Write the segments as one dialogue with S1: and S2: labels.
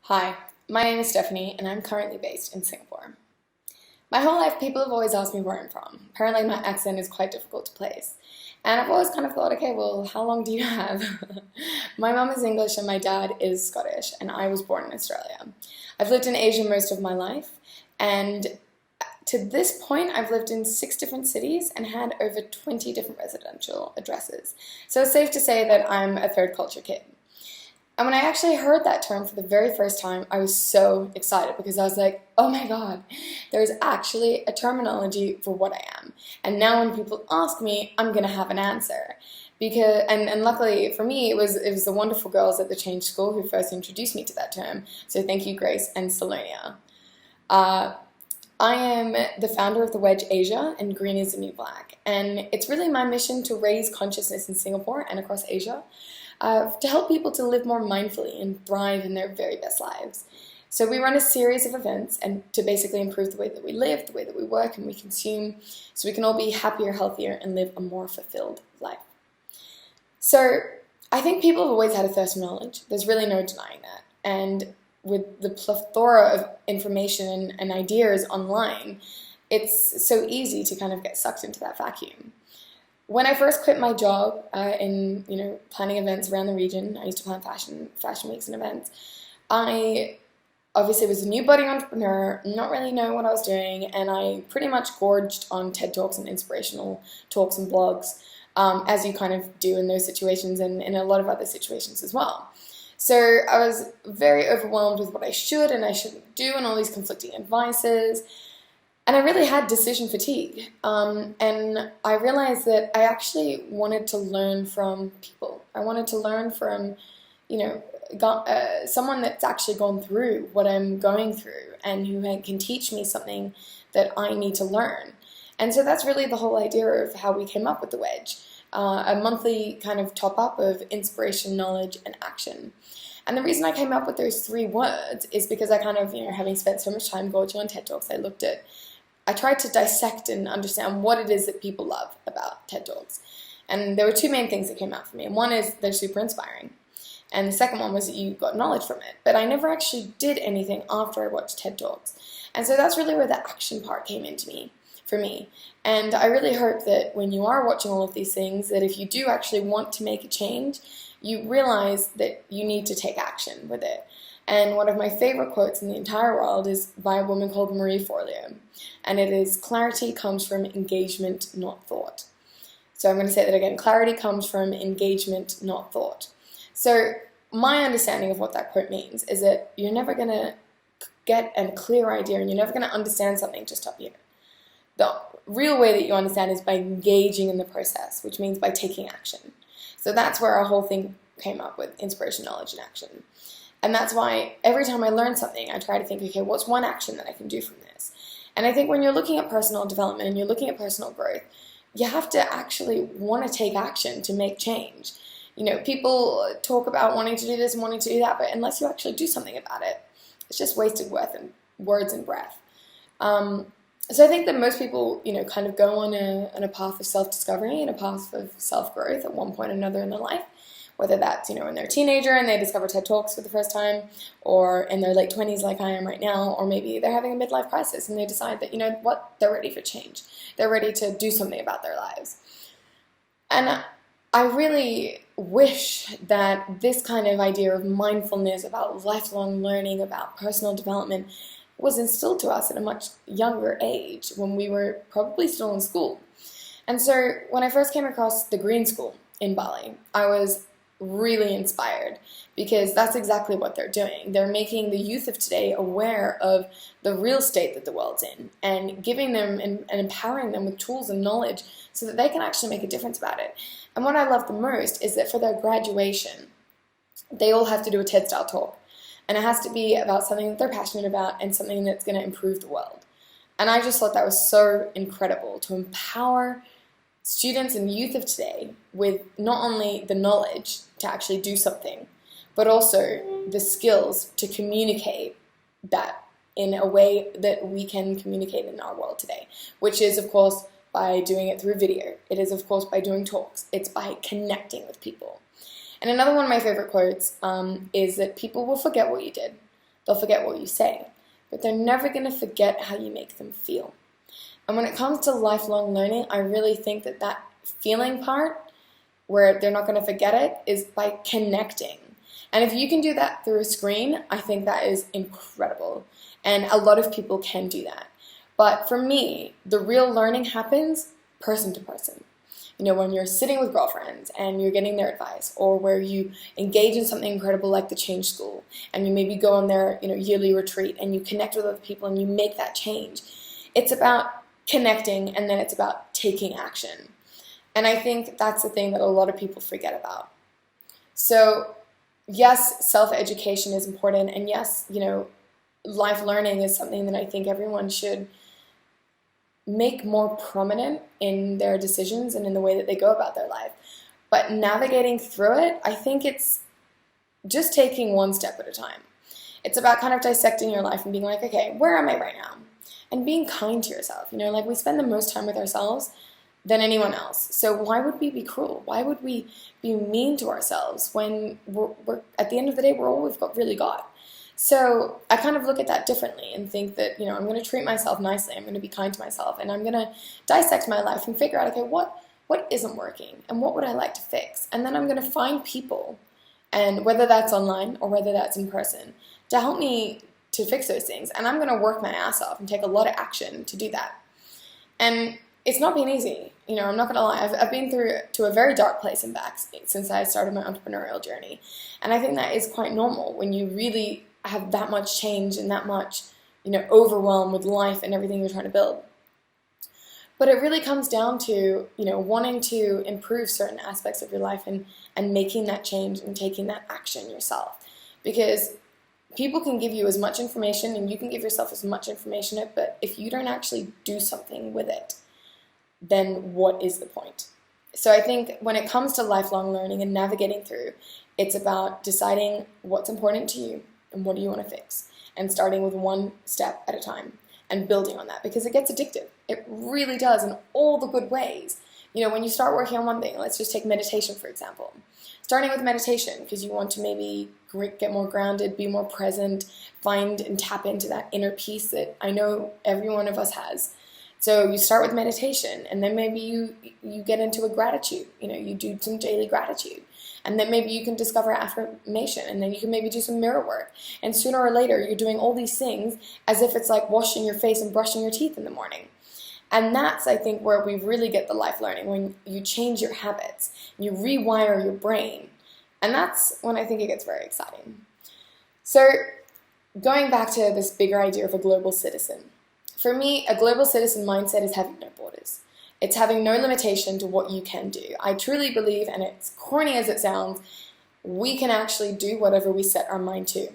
S1: Hi, my name is Stephanie and I'm currently based in Singapore. My whole life people have always asked me where I'm from. Apparently my accent is quite difficult to place. And I've always kind of thought, okay, well, how long do you have? My mum is English and my dad is Scottish, and I was born in Australia. I've lived in Asia most of my life, and to this point I've lived in 6 different cities and had over 20 different residential addresses. So it's safe to say that I'm a third culture kid. And when I actually heard that term for the very first time, I was so excited because I was like, oh my god, there's actually a terminology for what I am. And now when people ask me, I'm going to have an answer. And luckily for me, it was the wonderful girls at the Change School who first introduced me to that term. So thank you, Grace and Salonia. I am the founder of the Wedge Asia, and Green is the New Black. And it's really my mission to raise consciousness in Singapore and across Asia to help people to live more mindfully and thrive in their very best lives. So we run a series of events and to basically improve the way that we live, the way that we work and we consume, so we can all be happier, healthier, and live a more fulfilled life. So I think people have always had a thirst for knowledge. There's really no denying that. And with the plethora of information and ideas online, it's so easy to kind of get sucked into that vacuum. When I first quit my job in planning events around the region, I used to plan fashion weeks and events. I obviously was a new budding entrepreneur, not really knowing what I was doing, and I pretty much gorged on TED Talks and inspirational talks and blogs, as you kind of do in those situations and in a lot of other situations as well. So I was very overwhelmed with what I should and I shouldn't do and all these conflicting advices. And I really had decision fatigue, and I realized that I actually wanted to learn from people. I wanted to learn from, someone that's actually gone through what I'm going through and who can teach me something that I need to learn. And so that's really the whole idea of how we came up with the Wedge, a monthly kind of top-up of inspiration, knowledge, and action. And the reason I came up with those 3 words is because I kind of, having spent so much time gorging on TED Talks, I tried to dissect and understand what it is that people love about TED Talks. And there were 2 main things that came out for me. And one is they're super inspiring. And the second one was that you got knowledge from it. But I never actually did anything after I watched TED Talks. And so that's really where the action part came for me. And I really hope that when you are watching all of these things, that if you do actually want to make a change, you realize that you need to take action with it. And one of my favorite quotes in the entire world is by a woman called Marie Forleo. And it is, clarity comes from engagement, not thought. So I'm going to say that again. Clarity comes from engagement, not thought. So my understanding of what that quote means is that you're never going to get a clear idea and you're never going to understand something just up here. The real way that you understand is by engaging in the process, which means by taking action. So that's where our whole thing came up with inspiration, knowledge, and action. And that's why every time I learn something, I try to think, okay, what's one action that I can do from this? And I think when you're looking at personal development and you're looking at personal growth, you have to actually want to take action to make change. People talk about wanting to do this and wanting to do that, but unless you actually do something about it, it's just wasted words and breath. So I think that most people, kind of go on a path of self-discovery and a path of self-growth at one point or another in their life. Whether that's, when they're a teenager and they discover TED Talks for the first time, or in their late 20s like I am right now, or maybe they're having a midlife crisis and they decide that, they're ready for change. They're ready to do something about their lives. And I really wish that this kind of idea of mindfulness, about lifelong learning, about personal development, was instilled to us at a much younger age when we were probably still in school. And so when I first came across the Green School in Bali, I was really inspired because that's exactly what they're doing. They're making the youth of today aware of the real state that the world's in and giving them and empowering them with tools and knowledge so that they can actually make a difference about it. And what I love the most is that for their graduation, they all have to do a TED-style talk. And it has to be about something that they're passionate about and something that's going to improve the world. And I just thought that was so incredible to empower students and youth of today with not only the knowledge to actually do something, but also the skills to communicate that in a way that we can communicate in our world today, which is, of course, by doing it through video. It is, of course, by doing talks. It's by connecting with people. And another one of my favorite quotes is that people will forget what you did. they'll forget what you say, but they're never going to forget how you make them feel. And when it comes to lifelong learning, I really think that that feeling part, where they're not going to forget it, is by connecting. And if you can do that through a screen, I think that is incredible. And a lot of people can do that. But for me, the real learning happens person to person. You know, when you're sitting with girlfriends and you're getting their advice, or where you engage in something incredible like the Change School, and you maybe go on their yearly retreat and you connect with other people and you make that change. It's about connecting, and then it's about taking action. And I think that's the thing that a lot of people forget about. So yes, self-education is important, and yes, life learning is something that I think everyone should make more prominent in their decisions and in the way that they go about their life. But navigating through it, I think it's just taking one step at a time. It's about kind of dissecting your life and being like, okay, where am I right now? And being kind to yourself. Like, we spend the most time with ourselves than anyone else. So why would we be cruel? Why would we be mean to ourselves when we're at the end of the day, we're all we've really got? So I kind of look at that differently and think that, I'm going to treat myself nicely. I'm going to be kind to myself, and I'm going to dissect my life and figure out, okay, what isn't working and what would I like to fix? And then I'm going to find people, and whether that's online or whether that's in person, to help me to fix those things. And I'm going to work my ass off and take a lot of action to do that. And it's not been easy. I'm not going to lie. I've been to a very dark place and back since I started my entrepreneurial journey. And I think that is quite normal when you really have that much change and that much, overwhelm with life and everything you're trying to build. But it really comes down to, wanting to improve certain aspects of your life and making that change and taking that action yourself. Because people can give you as much information, and you can give yourself as much information, but if you don't actually do something with it, then what is the point? So I think when it comes to lifelong learning and navigating through, it's about deciding what's important to you and what do you want to fix, and starting with one step at a time and building on that, because it gets addictive. It really does, in all the good ways. When you start working on one thing, let's just take meditation, for example. Starting with meditation because you want to maybe get more grounded, be more present, find and tap into that inner peace that I know every one of us has. So you start with meditation, and then maybe you get into a gratitude. You do some daily gratitude. And then maybe you can discover affirmation, and then you can maybe do some mirror work. And sooner or later, you're doing all these things as if it's like washing your face and brushing your teeth in the morning. And that's, I think, where we really get the life learning, when you change your habits, you rewire your brain. And that's when I think it gets very exciting. So going back to this bigger idea of a global citizen. For me, a global citizen mindset is having no borders. It's having no limitation to what you can do. I truly believe, and it's corny as it sounds, we can actually do whatever we set our mind to.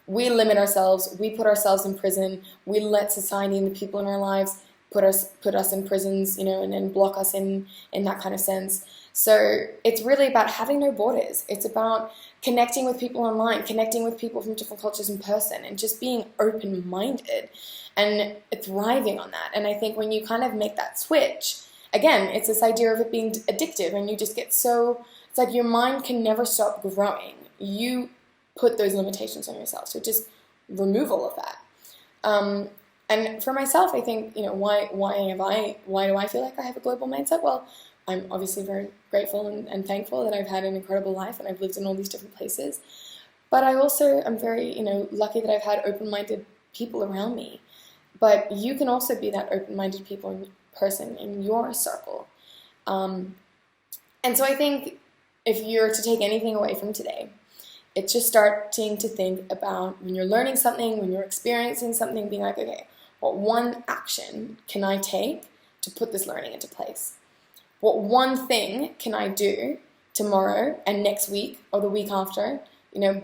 S1: We limit ourselves, we put ourselves in prison, we let society and the people in our lives put us in prisons, and then block us in that kind of sense. So it's really about having no borders. It's about connecting with people online, connecting with people from different cultures in person, and just being open-minded and thriving on that. And I think when you kind of make that switch, again, it's this idea of it being addictive, and you just get so, it's like your mind can never stop growing. You put those limitations on yourself. So just remove all of that. And for myself, I think, why do I feel like I have a global mindset? Well, I'm obviously very grateful and thankful that I've had an incredible life and I've lived in all these different places. But I also am very, lucky that I've had open-minded people around me. But you can also be that open-minded person in your circle. And so I think if you're to take anything away from today, it's just starting to think about when you're learning something, when you're experiencing something, being like, okay, what one action can I take to put this learning into place? What one thing can I do tomorrow and next week or the week after,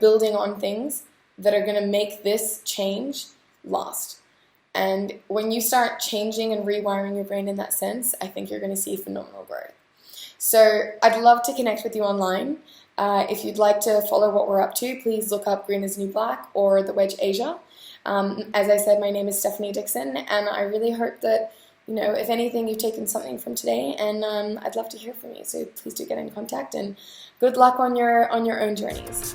S1: building on things that are going to make this change last? And when you start changing and rewiring your brain in that sense, I think you're going to see phenomenal growth. So I'd love to connect with you online. If you'd like to follow what we're up to, please look up Green is New Black or the Wedge Asia. As I said, my name is Stephanie Dickson, and I really hope that, if anything, you've taken something from today, and I'd love to hear from you. So please do get in contact, and good luck on your own journeys.